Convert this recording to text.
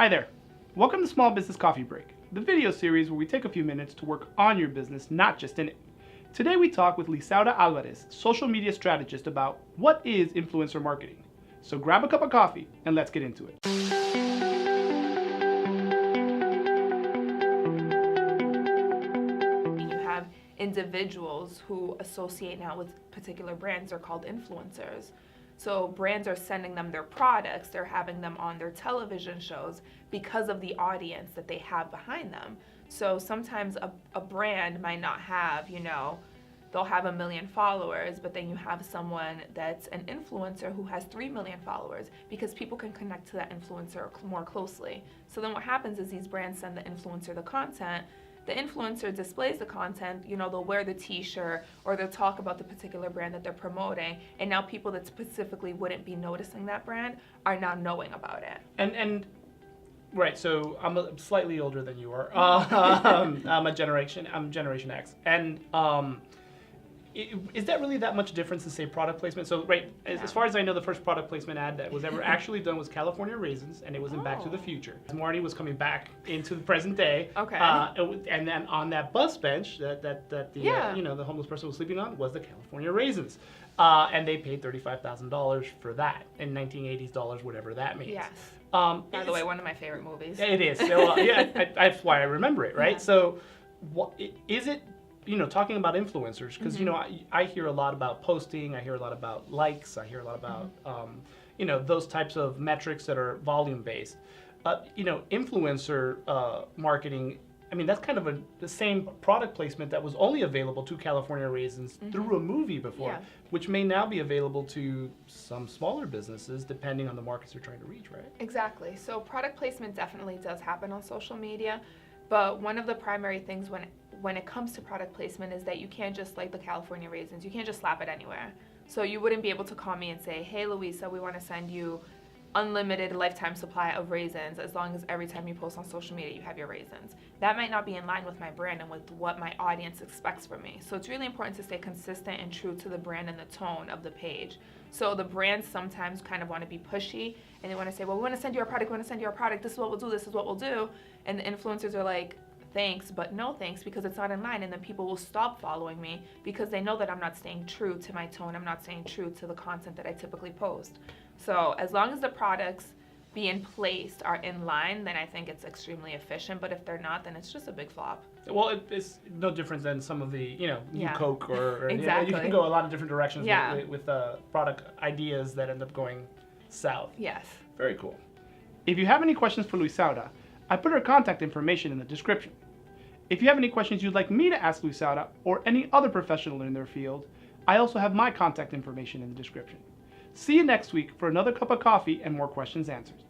Hi there. Welcome to Small Business Coffee Break, the video series where we take a few minutes to work on your business, not just in it. Today we talk with Lisaura Alvarez, social media strategist, about what is influencer marketing. So grab a cup of coffee and let's get into it. You have individuals who associate now with particular brands. They're called influencers. So brands are sending them their products, they're having them on their television shows because of the audience that they have behind them. So sometimes a brand might not have, they'll have 1 million followers, but then you have someone that's an influencer who has 3 million followers because people can connect to that influencer more closely. So then what happens is these brands send the influencer the content. The influencer displays the content, they'll wear the t-shirt or they'll talk about the particular brand that they're promoting, and now people that specifically wouldn't be noticing that brand are now knowing about it. And right, so I'm slightly older than you are. I'm Generation X. And is that really that much difference in, say, product placement? So, right, as far as I know, the first product placement ad that was ever actually done was California Raisins, and it was in Back to the Future. Marty was coming back into the present day. Okay. And then on that bus bench that the homeless person was sleeping on was the California Raisins. And they paid $35,000 for that in 1980s dollars, whatever that means. Yes. By the way, one of my favorite movies. It is. So, that's why I remember it, right? Yeah. So, what is it? Talking about influencers, because I hear a lot about posting, I hear a lot about likes, I hear a lot about those types of metrics that are volume based. Influencer marketing, that's kind of the same product placement that was only available to California Raisins through a movie before, which may now be available to some smaller businesses depending on the markets they're trying to reach, right? Exactly. So product placement definitely does happen on social media, but one of the primary things when it comes to product placement is that you can't just, like the California Raisins, you can't just slap it anywhere. So you wouldn't be able to call me and say, hey Louisa, we want to send you unlimited lifetime supply of raisins as long as every time you post on social media you have your raisins. That might not be in line with my brand and with what my audience expects from me. So it's really important to stay consistent and true to the brand and the tone of the page. So the brands sometimes kind of want to be pushy and they want to say, well, we want to send you our product, this is what we'll do, this is what we'll do. And the influencers are like, thanks, but no thanks, because it's not in line, and then people will stop following me because they know that I'm not staying true to my tone, I'm not staying true to the content that I typically post. So as long as the products being placed are in line, then I think it's extremely efficient, but if they're not, then it's just a big flop. Well, it's no different than some of the, New Coke or Exactly. You can go a lot of different directions with product ideas that end up going south. Yes. Very cool. If you have any questions for Lisaura, I put her contact information in the description. If you have any questions you'd like me to ask Lisaura or any other professional in their field, I also have my contact information in the description. See you next week for another cup of coffee and more questions answered.